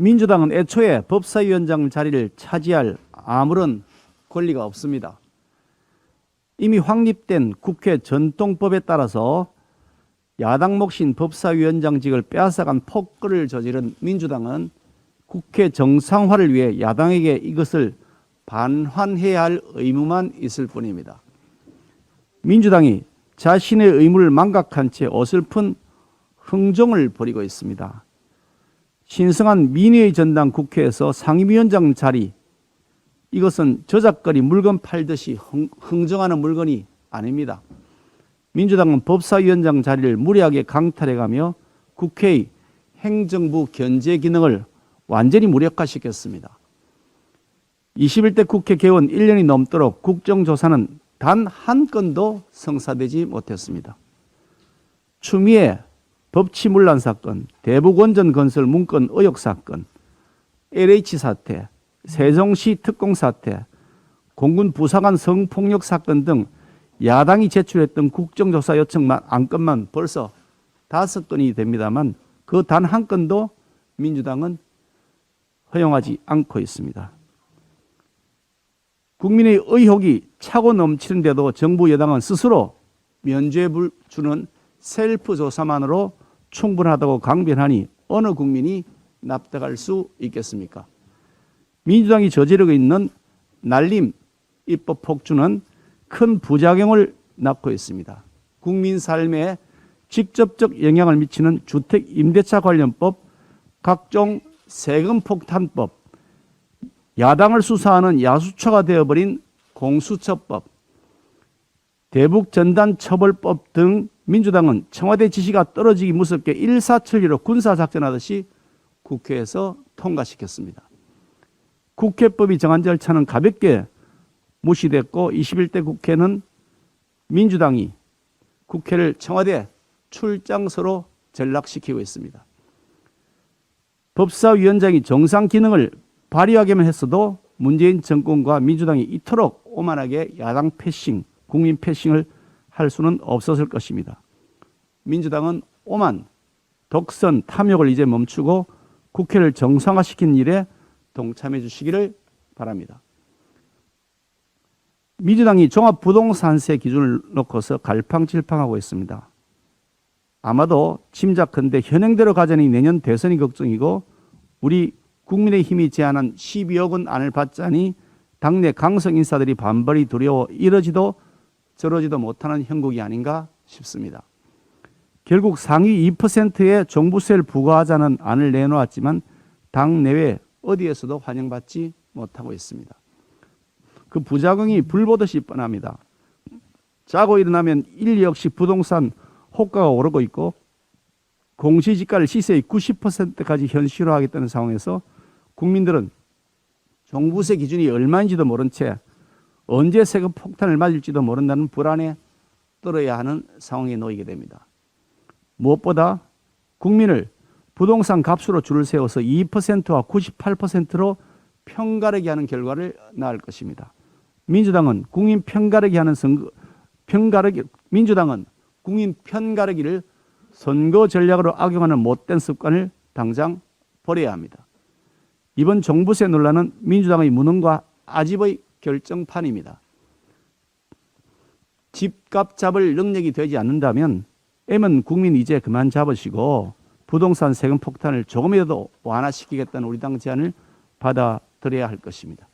민주당은 애초에 법사위원장 자리를 차지할 아무런 권리가 없습니다. 이미 확립된 국회 전통법에 따라서 야당 몫인 법사위원장직을 빼앗아간 폭거를 저지른 민주당은 국회 정상화를 위해 야당에게 이것을 반환해야 할 의무만 있을 뿐입니다. 민주당이 자신의 의무를 망각한 채 어설픈 흥정을 벌이고 있습니다. 신성한 민의의 전당 국회에서 상임위원장 자리, 이것은 저작거리 물건 팔듯이 흥정하는 물건이 아닙니다. 민주당은 법사위원장 자리를 무리하게 강탈해가며 국회의 행정부 견제 기능을 완전히 무력화시켰습니다. 21대 국회 개원 1년이 넘도록 국정조사는 단 한 건도 성사되지 못했습니다. 추미애 법치문란 사건, 대북원전건설 문건 의혹 사건, LH 사태, 세종시 특공 사태, 공군 부사관 성폭력 사건 등 야당이 제출했던 국정조사 요청만 안건만 벌써 5건이 됩니다만 그 단 한 건도 민주당은 허용하지 않고 있습니다. 국민의 의혹이 차고 넘치는데도 정부 여당은 스스로 면죄부를 주는 셀프 조사만으로 충분하다고 강변하니 어느 국민이 납득할 수 있겠습니까? 민주당이 저지르고 있는 날림 입법 폭주는 큰 부작용을 낳고 있습니다. 국민 삶에 직접적 영향을 미치는 주택 임대차 관련법, 각종 세금 폭탄법, 야당을 수사하는 야수처가 되어버린 공수처법, 대북전단처벌법 등 민주당은 청와대 지시가 떨어지기 무섭게 일사천리로 군사작전하듯이 국회에서 통과시켰습니다. 국회법이 정한 절차는 가볍게 무시됐고 21대 국회는 민주당이 국회를 청와대 출장소로 전락시키고 있습니다. 법사위원장이 정상 기능을 발휘하기만 했어도 문재인 정권과 민주당이 이토록 오만하게 야당 패싱, 국민 패싱을 할 수는 없었을 것입니다. 민주당은 오만, 독선, 탐욕을 이제 멈추고 국회를 정상화시키는 일에 동참해 주시기를 바랍니다. 민주당이 종합부동산세 기준을 놓고서 갈팡질팡하고 있습니다. 아마도 짐작컨대 현행대로 가자니 내년 대선이 걱정이고 우리 국민의힘이 제안한 12억 원 안을 받자니 당내 강성 인사들이 반발이 두려워 이러지도 저러지도 못하는 형국이 아닌가 싶습니다. 결국 상위 2%의 종부세를 부과하자는 안을 내놓았지만 당내외 어디에서도 환영받지 못하고 있습니다. 그 부작용이 불보듯이 뻔합니다. 자고 일어나면 1, 2억씩 부동산 호가가 오르고 있고 공시지가를 시세의 90%까지 현실화하겠다는 상황에서 국민들은 종부세 기준이 얼마인지도 모른 채 언제 세금 폭탄을 맞을지도 모른다는 불안에 떨어야 하는 상황에 놓이게 됩니다. 무엇보다 국민을 부동산 값으로 줄을 세워서 2%와 98%로 편가르기 하는 결과를 낳을 것입니다. 민주당은 국민 편가르기 하는 민주당은 국민 편가르기를 선거 전략으로 악용하는 못된 습관을 당장 버려야 합니다. 이번 종부세 논란은 민주당의 무능과 아집의 결정판입니다. 집값 잡을 능력이 되지 않는다면 M은 국민 이제 그만 잡으시고 부동산 세금 폭탄을 조금이라도 완화시키겠다는 우리 당 제안을 받아들여야 할 것입니다.